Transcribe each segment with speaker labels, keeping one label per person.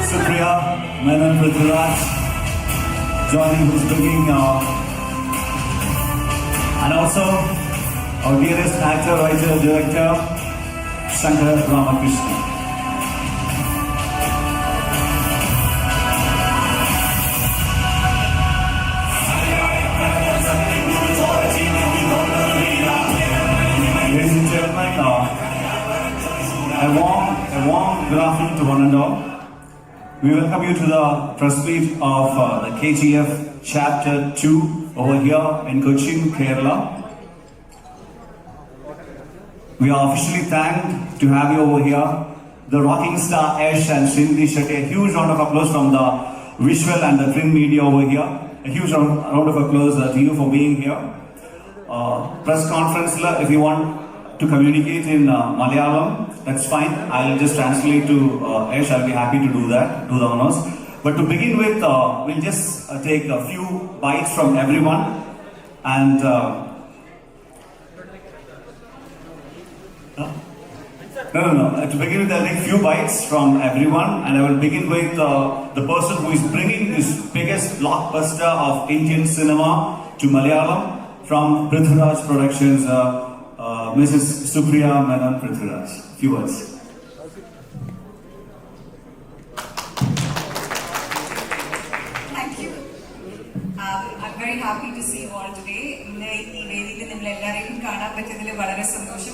Speaker 1: Supriya Menon Prithviraj joining, who's bringing, and also our dearest actor, writer, director, Shankar Ramakrishnan. Ladies and gentlemen, a warm good afternoon to one and all. We welcome you to the press meet of the KGF Chapter 2 over here in Cochin, Kerala. We are officially thanked to have you over here. The rocking star Yash and Srinidhi Shetty. A huge round of applause from the visual and the print media over here. A huge round of applause to you for being here. Press conference, if you want to communicate in Malayalam, that's fine. I'll just translate to Yash. I'll be happy to do that, do the honors. But to begin with, we'll just take a few bites from everyone. And No. To begin with, I'll take a few bites from everyone. And I will begin with the person who is bringing this biggest blockbuster of Indian cinema to Malayalam from Prithviraj Productions, Mrs. Supriya Menon Prithviraj. Few words.
Speaker 2: Thank you. I'm very happy to see you all today.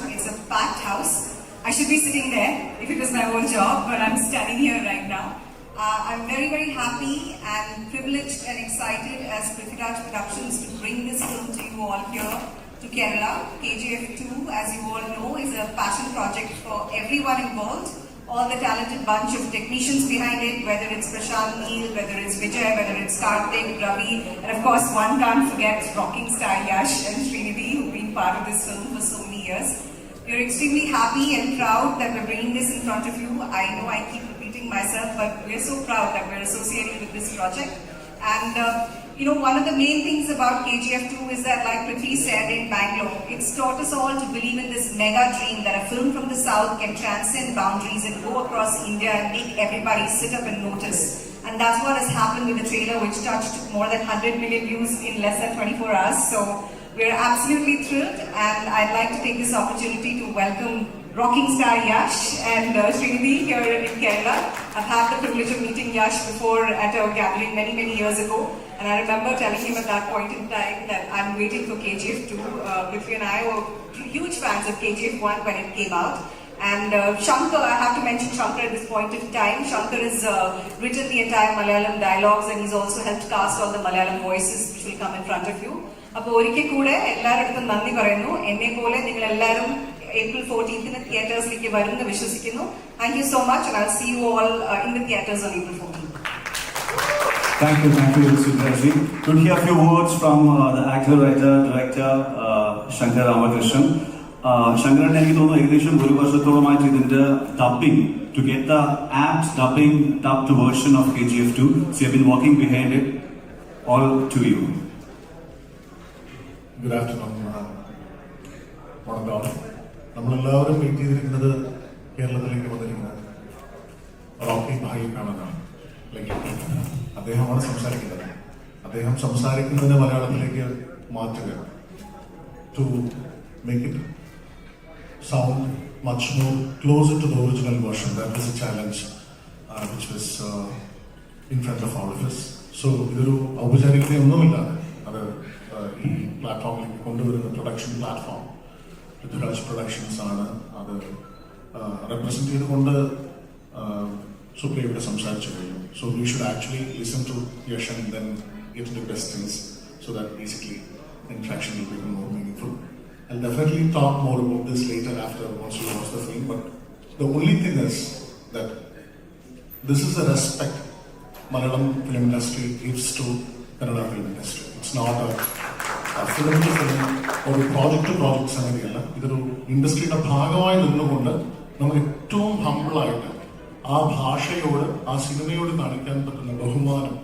Speaker 2: It's a packed house. I should be sitting there if it was my own job, but I'm standing here right now. I'm very, very happy and privileged and excited as Prithviraj Productions to bring this film to you all here to Kerala. KGF 2, as you all know, is a passion project for everyone involved. All the talented bunch of technicians behind it, whether it's Prashant Neel, whether it's Vijay, whether it's Karthik, Ravi, and of course one can't forget rocking star Yash and Srinidhi, who've been part of this film for so many years. We're extremely happy and proud that we're bringing this in front of you. I know I keep repeating myself, but we're so proud that we're associating with this project. And one of the main things about KGF 2 is that, like Prithvi said in Bangalore, it's taught us all to believe in this mega dream that a film from the South can transcend boundaries and go across India and make everybody sit up and notice. And that's what has happened with the trailer, which touched more than 100 million views in less than 24 hours. So we're absolutely thrilled, and I'd like to take this opportunity to welcome rocking star Yash and Srinidhi here in Kerala. I've had the privilege of meeting Yash before at a gathering many, many years ago, and I remember telling him at that point in time that I'm waiting for KGF 2. Prithvi and I were huge fans of KGF 1 when it came out. And Shankar, I have to mention Shankar at this point in time. Shankar has written the entire Malayalam dialogues, and he's also helped cast all the Malayalam voices which will come in front of you. അപ്പോൾ ഒരിക്കൽ കൂടെ എല്ലാവരുടെ നന്ദി പറയുന്നു. എന്നെ പോലെ നിങ്ങൾ എല്ലാവരും April 14th തിയേറ്റേഴ്സിലേക്ക് വരുമെന്ന് വിശ്വസിക്കുന്നു. Thank you so much, and I'll see you all in the theaters on April 14th.
Speaker 1: Thank you, Supriya. Could hear a few words from the actor, writer, director Shankar Ramakrishnan. Shankar, എനിക്ക് തോന്നുന്നു ഏകദേശം ഒരു വർഷത്തോളമായിട്ട് ഇതിന്റെ dubbing to get the apt dubbed version of KGF 2. So you've been working behind it. All to you.
Speaker 3: Good afternoon, one and all. നമ്മളെല്ലാവരും wait ചെയ്തിരിക്കുന്നത് കേരളത്തിലേക്ക് വന്നിരിക്കുന്നത് Rocky Bhai കാണാനാണ്. അദ്ദേഹമാണ് സംസാരിക്കുന്നത്. അദ്ദേഹം സംസാരിക്കുന്നതിന് മലയാളത്തിലേക്ക് മാറ്റുക to make it sound much more closer to the original version. That was a challenge which was in front of all of us. So ഇതൊരു ഔപചാരികതയൊന്നുമില്ലാതെ അത് ഈ പ്ലാറ്റ്ഫോമിലേക്ക് കൊണ്ടുവരുന്ന പ്രൊഡക്ഷൻ പ്ലാറ്റ്ഫോം Prithviraj Productions ആണ്. അത് റെപ്രസെന്റ് ചെയ്തുകൊണ്ട് Supriya ഇവിടെ സംസാരിച്ചു കഴിഞ്ഞു. So we should actually listen to Yash and then get into questions so that basically interaction will become more meaningful. I'll definitely talk more about this later after once you watch the film, but the only thing is that this is a respect Malayalam film industry gives to Kannada film industry. It's not a film to film or project to project സംഗതിയല്ല. ഇതൊരു ഇൻഡസ്ട്രിയുടെ ഭാഗമായി നിന്നുകൊണ്ട് നമ്മൾ ഏറ്റവും ഹമ്പിളായിട്ട് ആ ഭാഷയോട് ആ സിനിമയോട് കാണിക്കാൻ പറ്റുന്ന ബഹുമാനം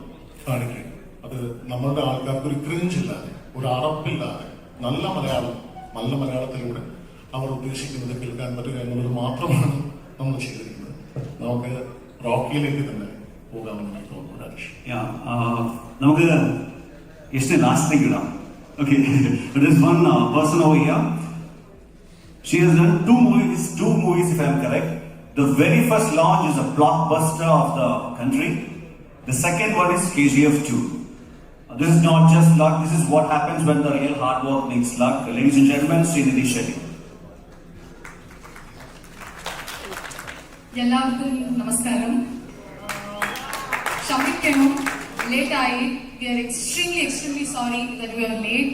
Speaker 3: കാണിക്കുക. അത് നമ്മളുടെ ആൾക്കാർക്ക് ഒരു ക്രിഞ്ചില്ലാതെ ഒരു അറപ്പില്ലാതെ നല്ല മലയാളത്തിലൂടെ അവർ ഉദ്ദേശിക്കുന്നത് കേൾക്കാൻ പറ്റുക എന്നുള്ളത് മാത്രമാണ് നമ്മൾ ചെയ്തിരിക്കുന്നത്. നമുക്ക് റോക്കിയിലേക്ക് തന്നെ പോകാമെന്ന് എനിക്ക് തോന്നുന്നു. രാജേഷ്.
Speaker 1: Yeah, നമുക്ക് Yesterday last thing, okay. There's one person over here. She has done two movies if I am correct. The very first launch is a blockbuster of the country. The second one is KGF 2. This is not just luck, this is what happens when the real hard work makes luck. Ladies and gentlemen, Srinidhi Shetty.
Speaker 2: എല്ലാവർക്കും നമസ്കാരം. ക്ഷമിക്കണം, late ആയി. We are extremely sorry that we are late.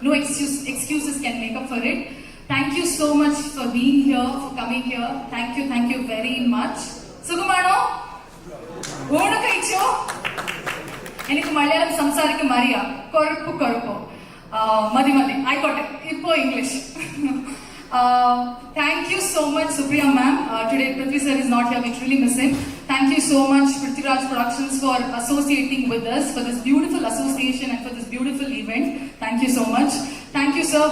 Speaker 2: No excuses can make up for it. Thank you so much for being here, for coming here. Thank you very much. സുഖമാണോ? ഊണ് കഴിച്ചോ? എനിക്ക് മലയാളം സംസാരിക്കാൻ അറിയാം. കുഴപ്പോ മതി ആയിക്കോട്ടെ. ഇപ്പോ English. Thank you so much, Supriya ma'am. Today Prithvi sir is not here, we truly miss him. Thank you so much, Prithviraj Productions, for associating with us, for this beautiful association and for this beautiful event. Thank you so much. Thank you, sir.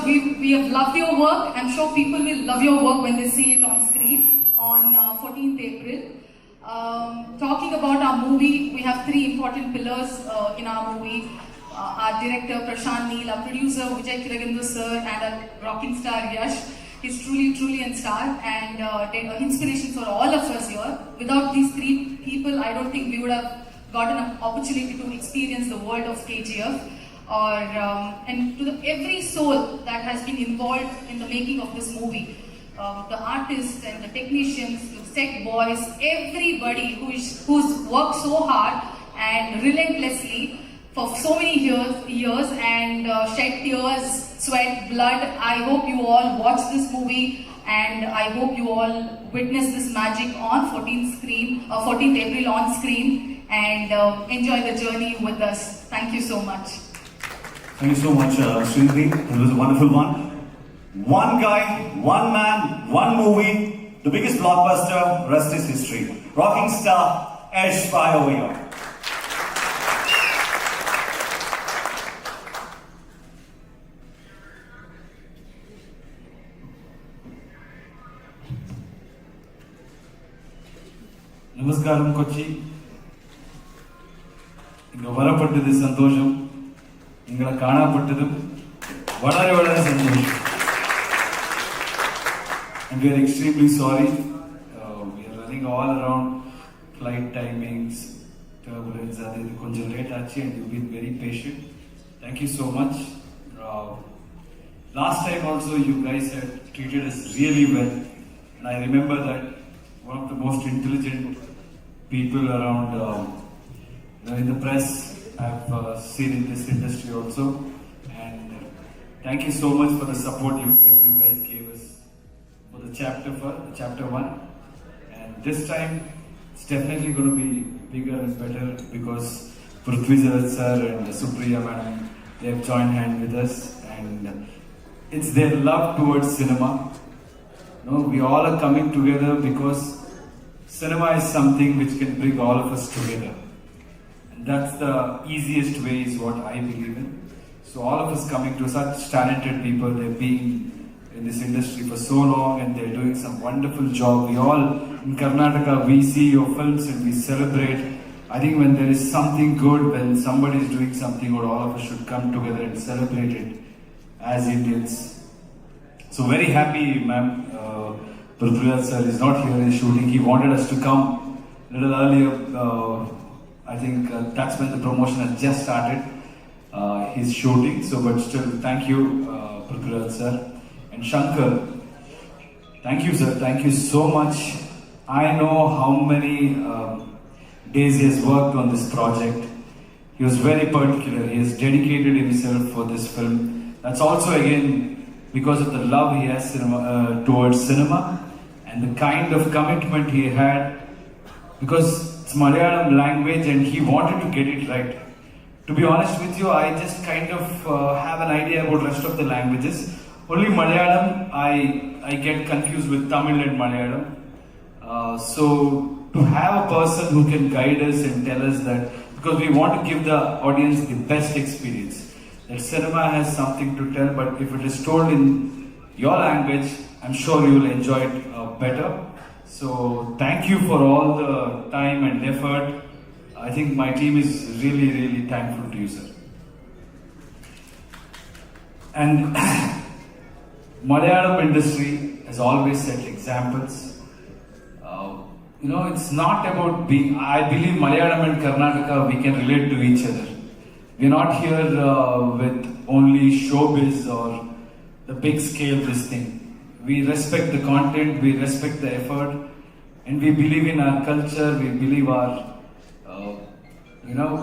Speaker 2: We have loved your work. I'm sure people will love your work when they see it on screen on 14th April. Talking about our movie, we have three important pillars in our movie. Our director Prashant Neel, our producer Vijay Kiragandu sir, and our rocking star Yash. He's truly a star and an inspiration for all of us here. Without these three people, I don't think we would have gotten an opportunity to experience the world of KGF. And to every soul that has been involved in the making of this movie, the artists and the technicians, the set boys, everybody who's worked so hard and relentlessly for so many years and shed tears, sweat, blood. I hope you all watch this movie and I hope you all witness this magic on 14th April on screen and enjoy the journey with us. Thank you so much.
Speaker 1: Thank you so much, Srinidhi. It was a wonderful one. One guy, one man, one movie, the biggest blockbuster, rest is history. Rocking star, Yash, fire over here.
Speaker 4: നമസ്കാരം കൊച്ചി. ഇങ്ങ് വരപ്പെട്ടത് സന്തോഷം, നിങ്ങളെ കാണപ്പെട്ടതും വളരെ സന്തോഷം. And we are extremely sorry. We are running all around flight timings, turbulence, adu konjam late aachi and you've been very patient. Thank you so much. Last time also you guys had treated us really well and I remember that one of the most intelligent people around in the press I've seen in this industry also, and thank you so much for the support you guys gave us for the chapter 1, and this time it's definitely going to be bigger and better because Prithvi sir and Supriya madam, they have joined hand with us and it's their love towards cinema. We all are coming together because cinema is something which can bring all of us together. And that's the easiest way is what I believe in. So all of us coming to such talented people, they've been in this industry for so long and they're doing some wonderful job. We all, in Karnataka, we see your films and we celebrate. I think when there is something good, when somebody is doing something good, all of us should come together and celebrate it as Indians. So very happy, ma'am. Prithviraj sir is not here, he's shooting. He wanted us to come a little earlier. I think that's when the promotion has just started. He's shooting, so but still, thank you, Prithviraj sir. And Shankar, thank you sir, thank you so much. I know how many days he has worked on this project. He was very particular, he has dedicated himself for this film. That's also again because of the love he has towards cinema and the kind of commitment he had, because it's Malayalam language and he wanted to get it right. To be honest with you, I just kind of have an idea about rest of the languages. Only Malayalam, I get confused with Tamil and Malayalam. So to have a person who can guide us and tell us that, because we want to give the audience the best experience. That cinema has something to tell, but if it is told in your language, I'm sure you will enjoy it better. So thank you for all the time and effort I think my team is really, really thankful to you, sir. And Malayalam industry has always set examples. It's not about being. I believe Malayalam and Karnataka, we can relate to each other. We're not here with only showbiz or the big scale this thing. We respect the content, we respect the effort, and we believe in our culture, we believe our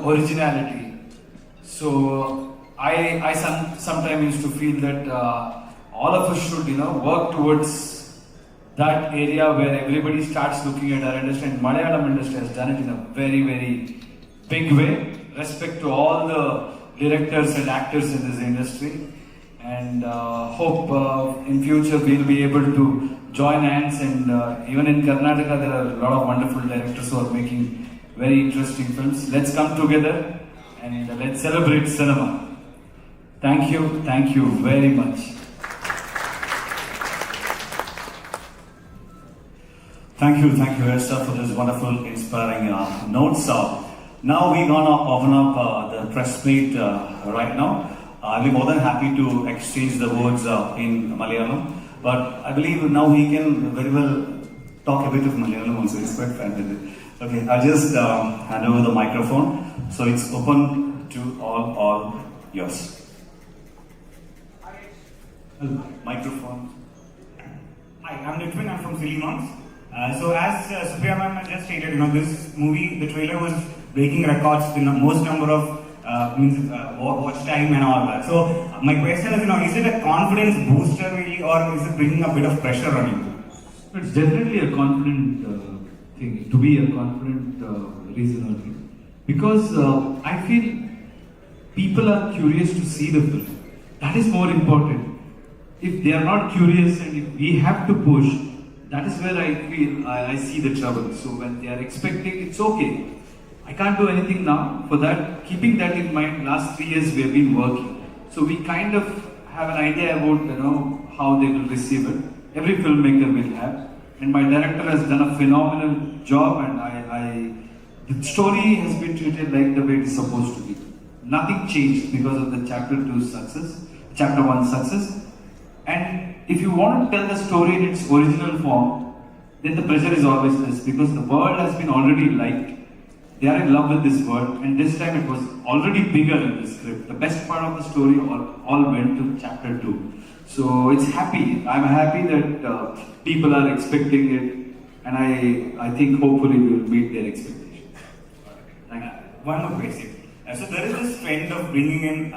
Speaker 4: originality. So I sometimes used to feel that all of us should work towards that area where everybody starts looking at our industry, and Malayalam industry has done it in a very, very big way. Respect to all the directors and actors in this industry, and hope in future we'll be able to join hands, and even in Karnataka there are a lot of wonderful directors who are making very interesting films. Let's come together and let's celebrate cinema. Thank you very much.
Speaker 1: Thank you, Yash, for this wonderful, inspiring notes. Now we're gonna open up the press meet right now. I'll be more than happy to exchange the words in Malayalam, but I believe now he can very well talk a bit of Malayalam also. It's quite fun. Okay, I'll just hand over the microphone. So it's open to all yours. Microphone.
Speaker 5: Hi, I'm Litwin. I'm from Silimans. So as Supriya ma'am has just stated, this movie, the trailer was breaking records in the most number of watch time and all that. So my question is it a confidence booster really, or is it bringing a bit of pressure on you?
Speaker 4: It's definitely a confident thing, to be a confident reason only. Because I feel people are curious to see the film. That is more important. If they are not curious and if we have to push, that is where I feel I see the trouble. So when they are expecting, it's okay. I can't do anything now. For that, keeping that in mind, last 3 years we have been working. So we kind of have an idea about how they will receive it. Every filmmaker will have. And my director has done a phenomenal job, and the story has been treated like the way it is supposed to be. Nothing changed because of the chapter 1 success. And if you want to tell the story in its original form, then the pressure is always less, because the world has been already liked. They are in love with this world, and this time it was already bigger in the script. The best part of the story all went to chapter 2. So it's happy. I'm happy that people are expecting it, and I think hopefully we will meet their expectations.
Speaker 5: One more question. So there is this trend of bringing in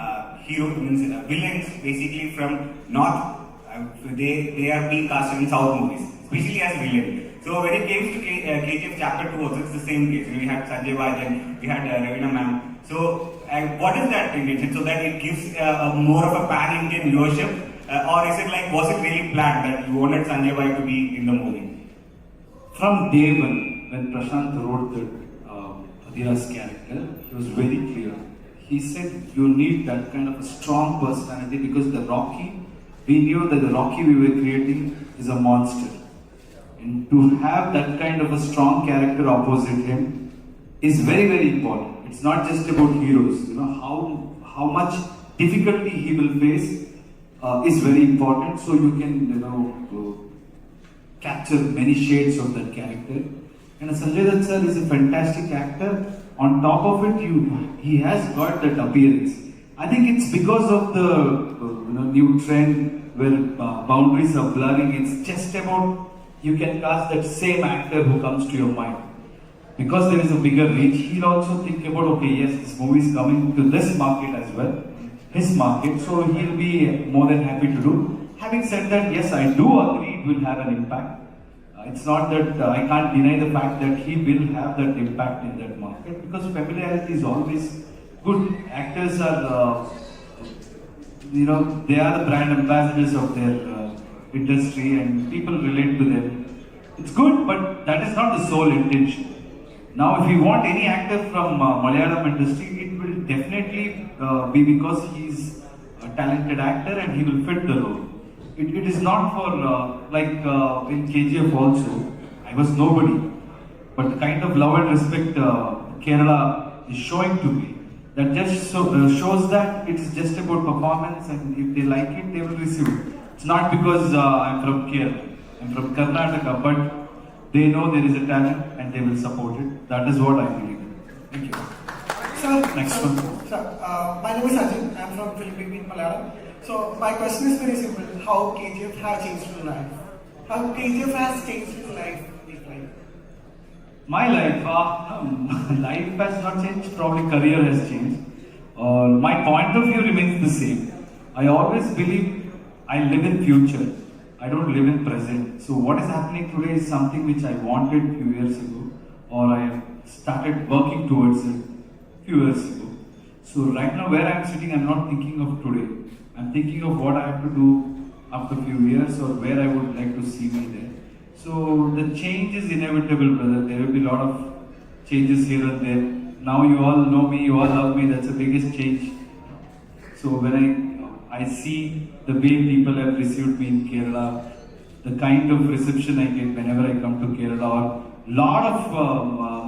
Speaker 5: villains basically from North. They are being cast in South movies, especially as villains. So when it came to KGF chapter 2 also, it's the same case. We had Sanjay Vajan, we had Ravina ma'am. So what is that intention? So that it gives more of a pan-Indian viewership, or is it like, was it really planned that you wanted Sanjay Vai to be in the movie?
Speaker 4: From day one, when Prashant wrote the Adira's character, it was very clear. He said you need that kind of a strong personality, because the Rocky, we knew that the Rocky we were creating is a monster. And to have that kind of a strong character opposite him is very, very important. It's not just about heroes. How much difficulty he will face is very important. So you can capture many shades of that character. And Sanjay Dutt sir is a fantastic actor. On top of it, he has got that appearance. I think it's because of the new trend where boundaries are blurring. It's just about you can cast that same actor who comes to your mind. Because there is a bigger reach, he'll also think about, okay, yes, this movie is coming to this market as well, his market, so he'll be more than happy to do. Having said that, yes, I do agree it will have an impact. It's not that I can't deny the fact that he will have that impact in that market, because familiarity is always good. Actors are, they are the brand ambassadors of their industry, and people relate to them. It's good, but that is not the sole intention. Now, if you want any actor from Malayalam industry, it will definitely be because he's a talented actor and he will fit the role. It is not for, in KGF also, I was nobody. But the kind of love and respect Kerala is showing to me. That just shows that it's just about performance, and if they like it, they will receive it. It's not because I'm from Kerala, I'm from Karnataka, but they know there is a talent and they will support it. That is what I believe in. Thank you.
Speaker 6: Sir,
Speaker 4: Next one.
Speaker 6: Sir, my name is Ajit. I'm from Philippines, Malayalam. So my question is very simple: how KGF has changed your life? How KGF has changed your life?
Speaker 4: My life, life has not changed, probably career has changed. My point of view remains the same. I always believe I live in future. I don't live in present. So what is happening today is something which I wanted a few years ago, or I have started working towards it a few years ago. So right now where I'm sitting, I'm not thinking of today. I'm thinking of what I have to do after a few years, or where I would like to see me there. So the change is inevitable, brother. There will be a lot of changes here and there. Now you all know me, you all love me. That's the biggest change. So when I see the way people have received me in Kerala, the kind of reception I get whenever I come to Kerala, or lot of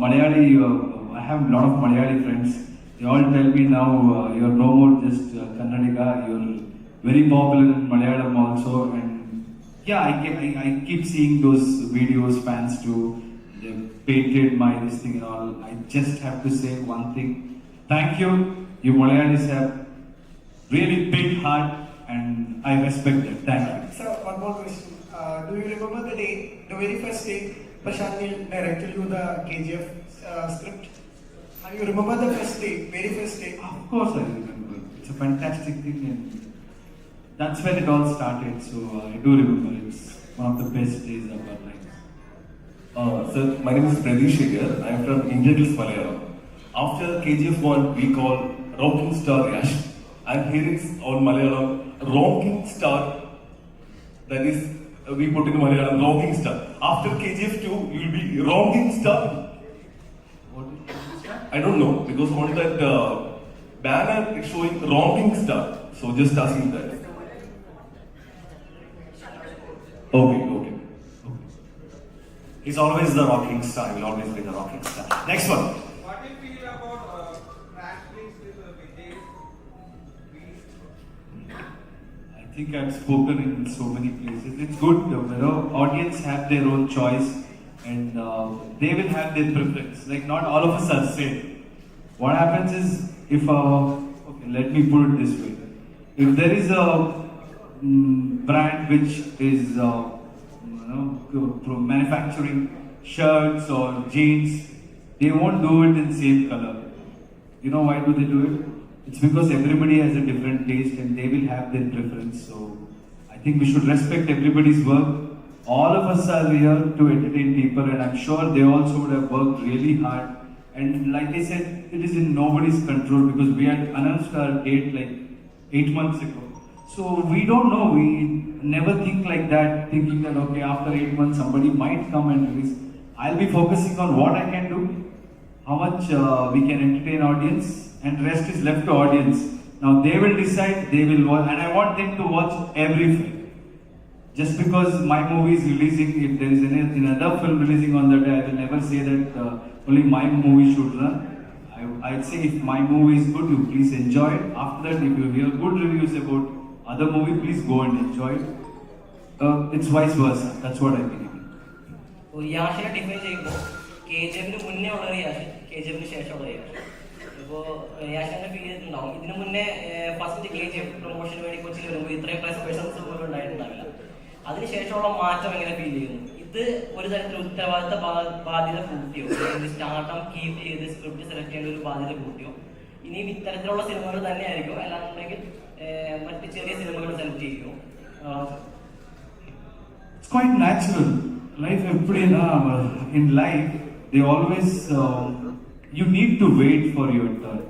Speaker 4: Malayali, I have a lot of Malayali friends. They all tell me now, you're no more just Kannadiga, you're very popular in Malayalam also. And yeah, I keep seeing those videos, fans do. They've painted my this thing and all. I just have to say one thing. Thank you. You Malayalis have really big heart, and I respect it. Thank you.
Speaker 6: Sir, one more question. Do you remember the day, the very first day, Prashant directed you the KGF script? And you remember the first day, very first day?
Speaker 4: Of course I remember. It's a fantastic thing, and that's when it all started. So I do remember. It's one of the best days of our lives.
Speaker 7: Sir, my name is Pradesh here. I am from Indian Hills, Malayalam. After KGF 1, we call Rocking Star Yash. And here is on Malayalam, Rocking Star. That is, we put in Malayalam, Rocking Star. After KGF 2, you will be Rocking Star.
Speaker 4: What is that?
Speaker 7: I don't know, because on that banner it's showing Rocking Star. So just asking that. Okay.
Speaker 1: He's always the rocking star. He will always be the rocking star. Next one.
Speaker 8: What do you feel about wrestlings with Vijay?
Speaker 4: I think I've spoken in so many places. It's good, audience have their own choice, and they will have their preference. Like not all of us are same. What happens is, if okay, let me put it this way: if there is a brand which is manufacturing shirts or jeans, they won't do it in same color. You know why do they do it? It's because everybody has a different taste and they will have their preference. So I think we should respect everybody's work. All of us are here to entertain people, and I'm sure they also would have worked really hard. And like I said, it is in nobody's control, because we had announced our date like 8 months ago. So we don't know, we never think like that, thinking that okay, after 8 months somebody might come and release. I'll be focusing on what I can do, how much we can entertain audience, and rest is left to audience. Now they will decide, they will watch, and I want them to watch every film. Just because my movie is releasing, if there is another film releasing on that day, I will never say that only my movie should run. I'd say if my movie is good, you please enjoy it. After that, if you hear good reviews about other movie, please go and enjoy it. It's vice versa. That's what I believe.
Speaker 9: യാഷിനെ define ചെയ്യുമ്പോൾ KGF മുന്നേ ഉള്ള Yash, KGF ശേഷമുള്ള യാഷ്. ഇപ്പോൾ യാഷിനെ feel ചെയ്തിട്ടുണ്ടാവും, ഇതിനു മുന്നേ first KGF പ്രൊമോഷന് വേണ്ടി കൊച്ചിയിൽ വരുമ്പോൾ ഇത്രയും പ്രസൻസ് പോലും ഉണ്ടായിട്ടുണ്ടാവില്ല. അതിനുശേഷമുള്ള മാറ്റം എങ്ങനെ ഫീൽ ചെയ്യുന്നു? ഇത് ഒരു തരത്തിൽ ഉത്തരവാദിത്ത ബാധ്യത കൂട്ടിയോ, സ്റ്റാർട്ടം കീപ്പ് ചെയ്ത് സ്ക്രിപ്റ്റ് സെലക്ട് ചെയ്യേണ്ട ഒരു ബാധ്യത കൂട്ടിയോ? ഇനിയും ഇത്തരത്തിലുള്ള സിനിമകൾ തന്നെയായിരിക്കും, അല്ലാന്നുണ്ടെങ്കിൽ മറ്റ് ചെറിയ സിനിമകൾ സെലക്ട് ചെയ്യുമോ?
Speaker 4: It's quite natural. Life, in life, they always, you need to wait for your turn.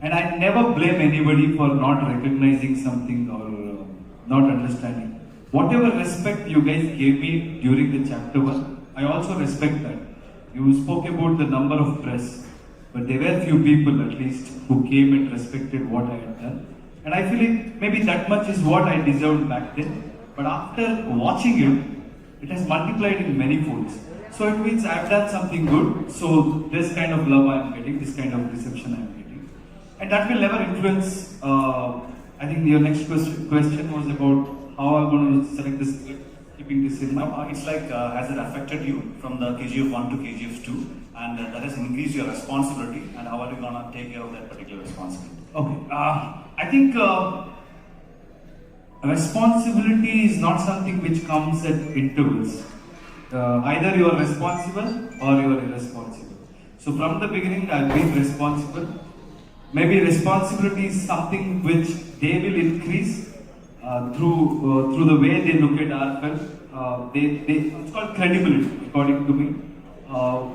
Speaker 4: And I never blame anybody for not recognizing something or not understanding. Whatever respect you guys gave me during the chapter 1, I also respect that. You spoke about the number of press, but there were few people at least who came and respected what I had done. And I feel like maybe that much is what I deserved back then. But after watching it, it has multiplied in many folds. So it means I've done something good. So this kind of love I'm getting, this kind of reception I'm getting, and that will never influence. I think your next question was about how I'm going to select this, keeping this in mind.
Speaker 1: It's like, has it affected you from the KGF 1 to KGF 2? And that has increased your responsibility. And how are you going to take care of that particular responsibility?
Speaker 4: Okay. I think responsibility is not something which comes at intervals. Either you are responsible or you are irresponsible. So from the beginning, I've been responsible. Maybe responsibility is something which they will increase through the way they look at our film. It's called credibility, according to me.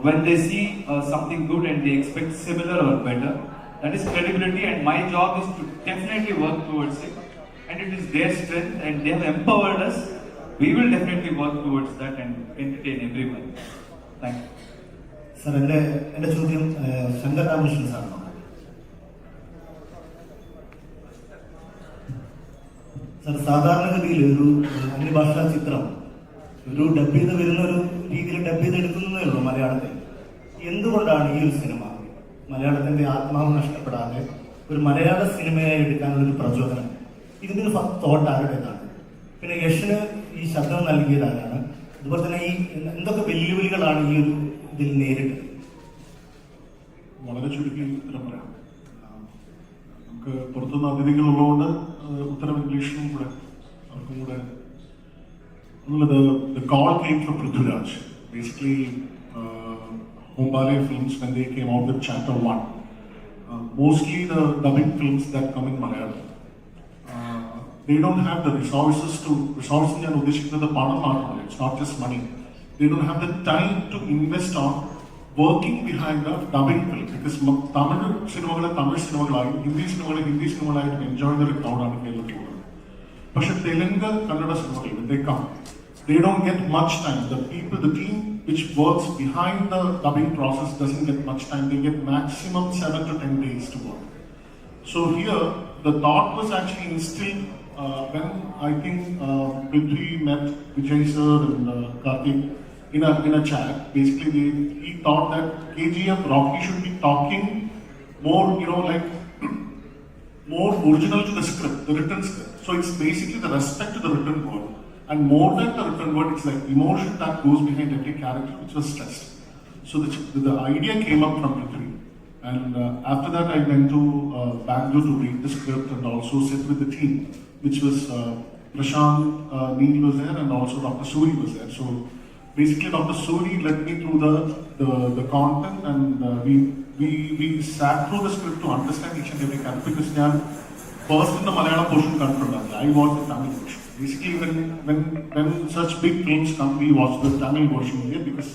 Speaker 4: When they see something good and they expect similar or better, that is credibility, and my job is to definitely work towards it. And it is their strength, and they have empowered us. We will definitely work towards that and entertain everyone. Thank you.
Speaker 10: Sir, എൻ്റെ ചോദ്യം Shankar Ramakrishnan സാറിനാണ്. Sir, സാധാരണഗതിയിൽ ഒരു അന്യഭാഷാ ചിത്രം ഒരു dub ചെയ്ത് വരുന്ന ഒരു രീതിയിൽ ഡബ് ചെയ്ത് എടുക്കുന്നതേ ഉള്ളൂ മലയാളത്തിൽ. എന്തുകൊണ്ടാണ് ഈ ഒരു സിനിമ മലയാളത്തിന്റെ ആത്മാവ് നഷ്ടപ്പെടാതെ ഒരു മലയാള സിനിമയായി എടുക്കാനുള്ളൊരു പ്രചോദനം? ഇതിൻ്റെ ഒരു തോട്ട് ആരുടേതാണ്? പിന്നെ യഷിന് ഈ ശബ്ദം നൽകിയതാരാണ്? അതുപോലെ തന്നെ ഈ എന്തൊക്കെ വെല്ലുവിളികളാണ് ഈ ഒരു ഇതിൽ നേരിട്ടത്?
Speaker 3: വളരെ ചുരുക്കി ഉത്തരം പറയാം. നമുക്ക് പുറത്തുനിന്ന് അതിഥികളുള്ളതുകൊണ്ട് ഉത്തരം ഇംഗ്ലീഷിലും കൂടെ അവർക്കും കൂടെ. The call came from Prithviraj. Basically, Hombale films, when they came out with Chapter 1, mostly the dubbing films that come in Malayalam, they don't have the resources and the panam. It's not just money. They don't have the time to invest on working behind the dubbing film, because Tamil cinema, Hindi cinema, enjoy the crowd on the but Telugu, Kannada cinema, when they come, they don't get much time. The team which works behind the dubbing process doesn't get much time. They get maximum 7 to 10 days to work. So here, the thought was actually instilled when I think Prithvi met Vijay sir and Karthik in a chat. Basically, he thought that KGF Rocky should be talking more, more original to the script, the written script. So it's basically the respect to the written word. And more than the written word, it's like emotion that goes behind every character, which was stressed. So the idea came up from Prithvi. And after that, I went to Bangalore to read the script and also sit with the team, which was Prashant, Neil was there, and also Dr. Suri was there. So basically, Dr. Suri led me through the content, and we sat through the script to understand each and every character, because first in the Malayalam portion confirmed, I watched the Tamil version. Basically, when such big films come, we watch the Tamil version here, because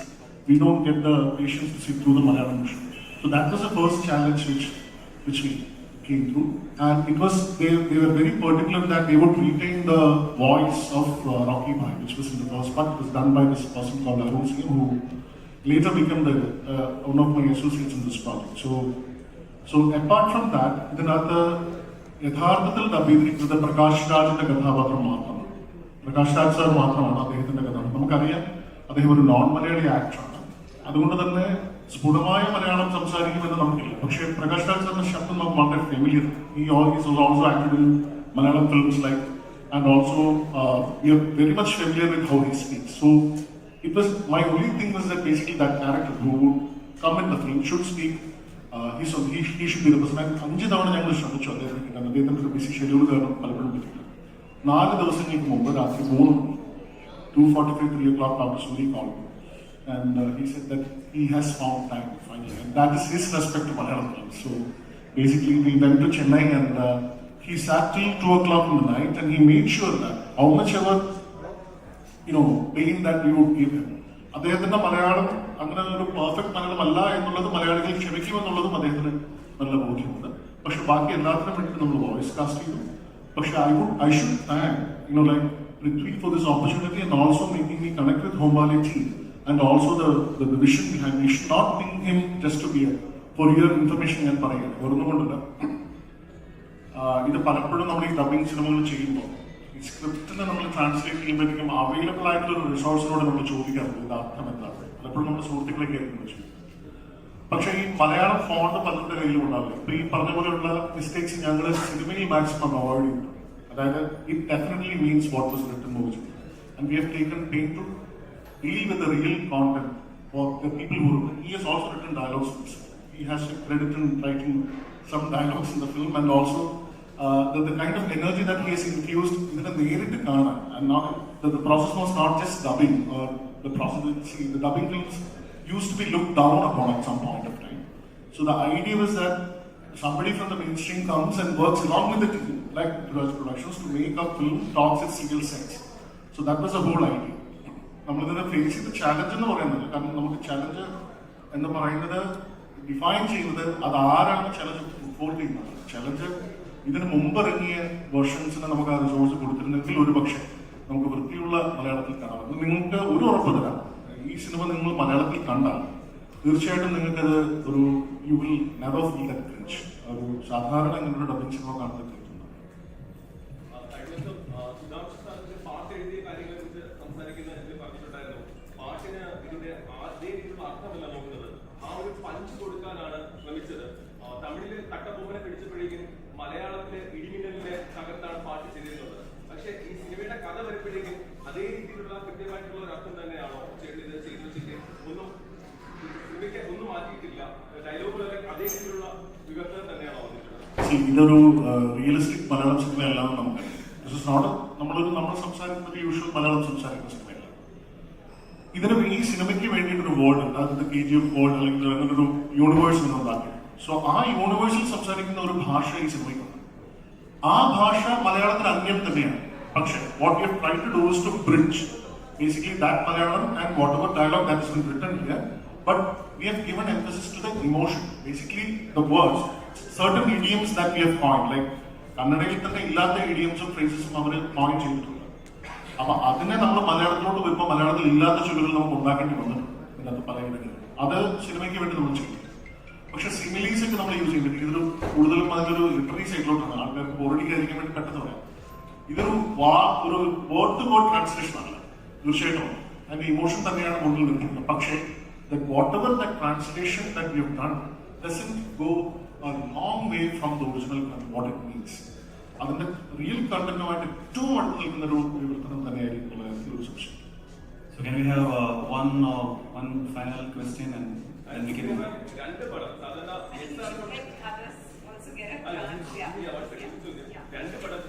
Speaker 3: we don't get the patience to sit through the Malayalam version. So that was the first challenge which we came through, and it was they were very particular that they would retain the voice of Rocky Bhai, which was in the first part. It was done by this person called Arun Singh, who later became one of my associates in this project. So apart from that, ഇതിനകത്ത് യഥാർത്ഥത്തിൽ dub ചെയ്തിരിക്കുന്നത് പ്രകാശ് രാജിന്റെ കഥാപാത്രം മാത്രമാണ്. Prakash Raj sir മാത്രമാണ് അദ്ദേഹത്തിന്റെ കഥാപാത്രം. നമുക്കറിയാം അദ്ദേഹം ഒരു നോൺ മലയാളി ആക്ടറാണ്, അതുകൊണ്ട് തന്നെ സ്ഫുടമായ മലയാളം സംസാരിക്കുമെന്ന് നമുക്കില്ല. പക്ഷേ പ്രകാശ് രാജ് സാറിന്റെ ശബ്ദം നമുക്ക് വളരെ familiar. He is also acted in Malayalam films and also we are very much familiar with how he speaks. So it was, my only thing was that basically that character who would come in the film should speak. He should be the person. And 5 തവണ ഞങ്ങൾ ശ്രമിച്ചു അദ്ദേഹത്തിന്റെ BC schedule കാരണം പലപ്പോഴും പറ്റില്ല. 4 ദിവസങ്ങൾക്ക് മുമ്പ് രാത്രി 2:45, 3 o'clock Dr. Suri called me, and he said that he has found time finally, and that is his respect to Malayalam films. So basically, we went to Chennai, and he sat till 2 o'clock in the night, and he made sure that how much ever pain that we would give him, അദ്ദേഹത്തിന്റെ മലയാളം അങ്ങനെ ഒരു perfect Malayalam അല്ല എന്നുള്ളത് മലയാളികൾ ക്ഷമിക്കുമെന്നുള്ളതും അദ്ദേഹത്തിന് നല്ല ബോധ്യമുണ്ട്. പക്ഷെ ബാക്കി എല്ലാത്തിനും വേണ്ടി നമ്മൾ വോയിസ് കാസ്റ്റ് ചെയ്തു. പക്ഷെ I should thank Prithvi for this opportunity, and also making me connect with Hombale team, and also the vision behind me. Should not think him just to be for your information ഞാൻ പറയുകയാണ്, ഒന്നുകൊണ്ടല്ല. ഇത് പലപ്പോഴും നമ്മൾ ഈ dubbing സിനിമകൾ ചെയ്യുമ്പോൾ സ്ക്രിപ്റ്റിനെ നമ്മൾ translate ചെയ്യുമ്പോഴേക്കും അവൈലബിൾ ആയിട്ടുള്ള ഒരു റിസോഴ്സിനോട് നമ്മൾ ചോദിക്കാറുണ്ട് ഇത് അർത്ഥം എന്താണ്. പലപ്പോഴും നമ്മുടെ സുഹൃത്തുക്കളൊക്കെ ആയിരിക്കും വിളിച്ചത്. പക്ഷേ ഈ മലയാളം ഫോണ്ട് പലരുടെ കയ്യിലും ഉണ്ടാവില്ല. ഇപ്പൊ ഈ പറഞ്ഞ പോലെയുള്ള മിസ്റ്റേക്സ് ഞങ്ങൾ സിനിമയിൽ മാക്സിമം അവോയ്ഡ് ചെയ്യുന്നു. അതായത് it definitely means what was written movie and we have taken pain to deal with the real content for the people who. He has also written dialogues. He has credit in writing some dialogues in the film, and also the kind of energy that he has infused in the നേരിട്ട് കാണാൻ. And not the process was not just dubbing. The process, see, the dubbing films used to be looked down upon at some point of time. So the idea was that somebody from the mainstream comes and works along with the team, like productions, to make a film talks its real sense. So that was the whole idea. നമ്മളിതിനെ face ചെയ്ത challenge എന്ന് പറയുന്നത്, കാരണം നമുക്ക് challenge എന്ന് പറയുന്നത് define ചെയ്യുന്നത് അത് ആരാണ് ചലഞ്ച് റിപ്പോർട്ട് ചെയ്യുന്നത്. ചലഞ്ച് ഇതിന് മുമ്പ് ഇറങ്ങിയ വേർഷൻസിന് നമുക്ക് ആ റിസോഴ്സ് കൊടുത്തിരുന്നെങ്കിൽ ഒരു പക്ഷേ നമുക്ക് വൃത്തിയുള്ള മലയാളത്തിൽ കാണാം. നിങ്ങൾക്ക് ഒരു ഉറപ്പ് തരാം, ഈ സിനിമ നിങ്ങൾ മലയാളത്തിൽ കണ്ടാൽ തീർച്ചയായിട്ടും നിങ്ങൾക്കത് ഒരു you will never feel that cringe. ഒരു സാധാരണ ഇങ്ങനൊരു ഡബിങ് സിനിമ കാണുന്നത്
Speaker 7: തമിഴില് കട്ടപ്പൊമ്മനെ പിടിച്ചപ്പോഴേക്കും മലയാളത്തിലെ ഇടിമിന്നലിന്റെ തകർത്താണ് പാട്ട് ചെയ്തിരുന്നത്. പക്ഷെ ഈ സിനിമയുടെ കഥ വരുമ്പോഴേക്കും അതേ രീതിയിലുള്ള കൃത്യമായിട്ടുള്ള ഒരു അർത്ഥം തന്നെയാണോ ചേട്ടൻ ഇത് ചെയ്തു വെച്ചിട്ട് ഒന്നും സിനിമയ്ക്ക് ഒന്നും മാറ്റിയിട്ടില്ല, ഡയലോഗുകളൊക്കെ അതേ രീതിയിലുള്ള വിവർത്തനം തന്നെയാണോ വന്നിട്ടുള്ളത്?
Speaker 3: ഇതൊരു റിയലിസ്റ്റിക് മലയാളം സിനിമയല്ലാതെ നമുക്ക് നമ്മൾ സംസാരിക്കുന്നത് യൂഷ്വൽ മലയാളം സംസാരിക്കുന്ന സിനിമയല്ല. ഇതിന് ഈ സിനിമയ്ക്ക് വേണ്ടിയിട്ടൊരു വേർഡ് ഉണ്ട്, അതായത് KGF വേർഡ് അല്ലെങ്കിൽ അങ്ങനൊരു യൂണിവേഴ്സ് എന്ന് ഉണ്ടാക്കി. സോ ആ യൂണിവേഴ്സിൽ സംസാരിക്കുന്ന ഒരു ഭാഷ ഈ സിനിമയ്ക്കുണ്ട്. ആ ഭാഷ മലയാളത്തിന് അന്യം തന്നെയാണ്. പക്ഷെ what you try to do is to bridge basically that Malayalam and whatever dialogue that is been written here, but we have given emphasis to the emotion, basically the words, certain idioms that we have coined, like കന്നഡയിൽ തന്നെ ഇല്ലാത്ത ഇഡിയംസും ഫ്രേസസും അവർ coin ചെയ്തിട്ടുണ്ട്. അപ്പൊ അതിനെ നമ്മൾ മലയാളത്തിലോട്ട് വരുമ്പോൾ മലയാളത്തിൽ ഇല്ലാത്ത ചൊല്ലുകൾ നമുക്ക് ഉണ്ടാക്കേണ്ടി വന്നിട്ടുണ്ട് ഇതിനകത്ത് പലയിടങ്ങളിൽ. അത് സിനിമയ്ക്ക് വേണ്ടി നമ്മൾ ചെയ്യും. പക്ഷെ സിമിലീസ് ഒക്കെ നമ്മൾ യൂസ് ചെയ്യുന്നുണ്ട്. ഇതൊരു കൂടുതലും അതിലൊരു ലിറ്റററി സൈഡിലോട്ടാണ്, ആൾക്കാർക്ക് ബോറടിക്കാതിരിക്കാൻ വേണ്ടി പെട്ടെന്ന് പറയാം. ഇതൊരു ഒരു വേർഡ് ടു വേർഡ് ട്രാൻസ്ലേഷൻ ആണ് തീർച്ചയായിട്ടും. അതിന്റെ ഇമോഷൻ തന്നെയാണ് മുന്നിൽ നിൽക്കുന്നത്. പക്ഷേ what ever the translation that you have done doesn't go a long way from the original what it means. അതിന്റെ റിയൽ കണ്ടന്റുമായിട്ട് ഏറ്റവും അടുത്ത് നിൽക്കുന്ന ഒരു വിവർത്തനം തന്നെയായിരിക്കും ഒരു സംശയം.
Speaker 1: So can we have one final question and we can
Speaker 7: രണ്ട് പടം സാധാരണ രണ്ട് പടം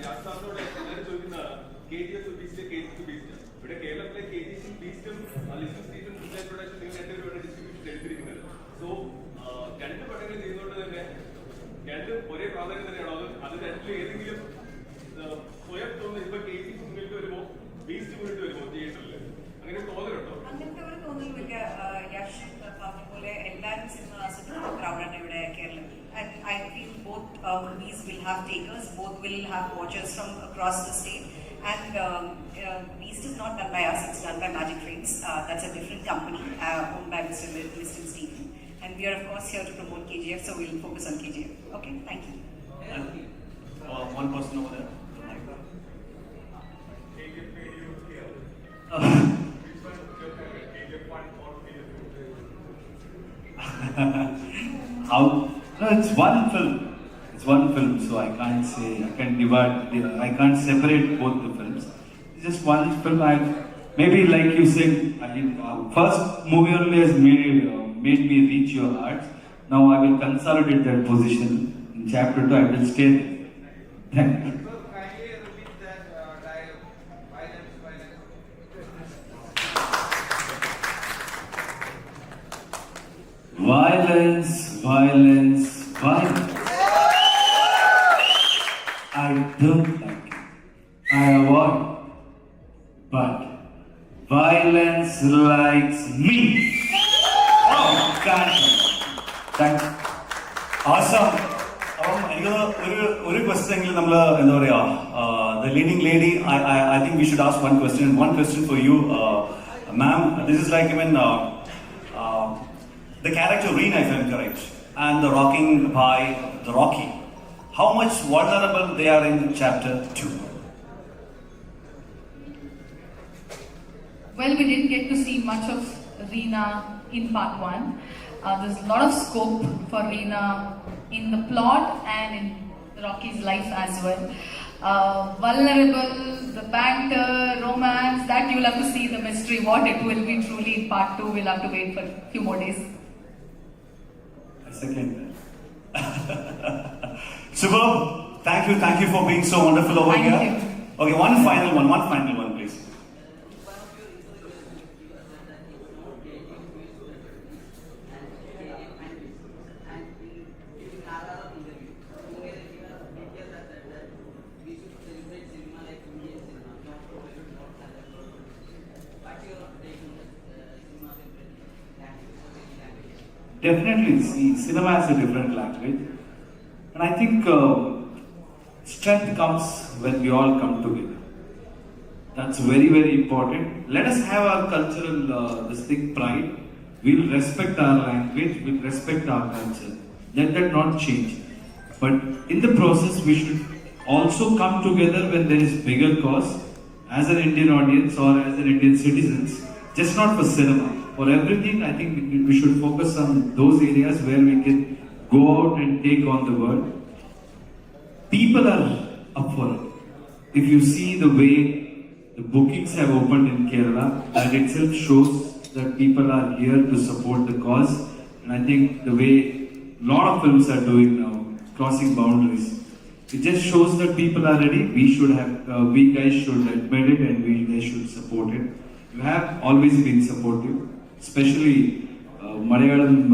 Speaker 7: യാത്രയോടെ എല്ലാവരും ചോദിക്കുന്നതാണ് KGF ബീസ്റ്റ് KGF ബീസ്റ്റ്. ഇവിടെ കേരളത്തിലെ KGF ബീസ്റ്റും ലിസ്റ്റും സ്റ്റീറ്റും പ്രൊഡക്ഷൻ നിങ്ങൾ രണ്ടുപേരുടെ ഡിസ്ട്രിബ്യൂഷൻ എടുത്തിരിക്കുന്നത്. സോ രണ്ട് പടങ്ങൾ ചെയ്യുന്നതുകൊണ്ട് തന്നെ രണ്ടും ഒരേ പ്രാധാന്യം തന്നെയാണോ? അത് രണ്ടിലും ഏതെങ്കിലും സ്വയം തോന്നുന്നു ഇപ്പൊ KGF മുന്നിട്ട് വരുമോ ബീസ്റ്റ് മുന്നിട്ട് വരുമോ തിയേറ്ററിൽ? അങ്ങനെ തോന്നലുണ്ടോ?
Speaker 2: അങ്ങനത്തെ ഒരു തോന്നലുമില്ല. യഷ് പറഞ്ഞ പോലെ എല്ലാവരും സിനിമ ആസ്വദിക്കുന്ന ക്രൗഡാണ് ഇവിടെ Keralam. And I feel both movies will have takers, both will have watchers from across the state. And Beast is not done by us, it's done by Magic Frames. That's a different company owned by Mr. Stephen. And we are of course here to promote KGF, so we'll focus on KGF. Okay, thank you.
Speaker 1: one person over there.
Speaker 8: KGF made you scale. Which one is your favorite? KGF 1 or KGF 2?
Speaker 4: How? No, it's one film. It's one film, so I can't say, I can't divide, I can't separate both the films. It's just one film. Maybe like you said, first movie only has made me reach your hearts. Now I will consolidate that position. In chapter 2, I will stay there. Thank you.
Speaker 8: So kindly repeat that dialogue. Violence, violence.
Speaker 4: Violence, violence, violence. I don't like it. I avoid it. But violence likes me. Oh, God. Thank you.
Speaker 1: Awesome. എനിക്ക് ഒരു question എങ്കിലും നമ്മൾ എന്താ പറയാ, the leading lady, I think we should ask one question for you, ma'am. This is like even the character Reena, if I'm correct, and the rocking by the Rocky. How much vulnerable they are in chapter 2?
Speaker 11: Well, we didn't get to see much of Reena in part 1. There's a lot of scope for Reena in the plot and in Rocky's life as well. Vulnerable, the banter, romance, that you'll have to see the mystery. What it will be truly in part 2, we'll have to wait for a few more days.
Speaker 4: I second that.
Speaker 1: Superb. Thank you for being so wonderful over
Speaker 11: Thank
Speaker 1: here.
Speaker 11: you.
Speaker 1: Okay, one final one, please.
Speaker 4: Definitely, see, cinema has a different language, and I think strength comes when we all come together. That's very, very important. Let us have our cultural distinct pride. We'll respect our language, we'll respect our culture. Let that not change. But in the process, we should also come together when there is bigger cause as an Indian audience or as an Indian citizens, just not for cinema. For everything, I think we should focus on those areas where we can go out and take on the world. People are up for it. If you see the way the bookings have opened in Kerala, that itself shows that people are here to support the cause. And I think the way a lot of films are doing now, crossing boundaries, it just shows that people are ready. We guys should admit it and we guys should support it. You have always been supportive, especially Malayalam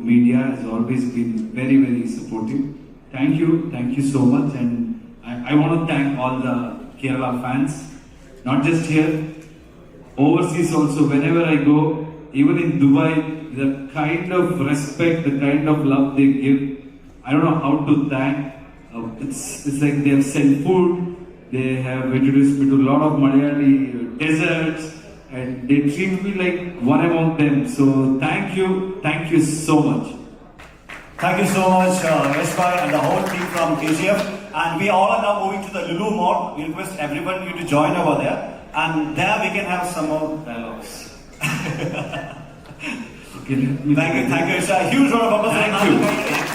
Speaker 4: media has always been very, very supportive. Thank you so much, and I want to thank all the Kerala fans, not just here, overseas also. Whenever I go, even in Dubai, the kind of respect, the kind of love they give, I don't know how to thank. It's like they have sent food, they have introduced me to a lot of Malayali desserts, and they treat me like one among them. So thank you so much.
Speaker 1: Thank you so much, Yash Bhai and the whole team from KGF. And we all are now moving to the Lulu Mall. We request everyone you to join over there, and there we can have some more dialogues.
Speaker 4: Okay,
Speaker 1: Thank you, Yash. A huge round of applause.
Speaker 4: Thank you.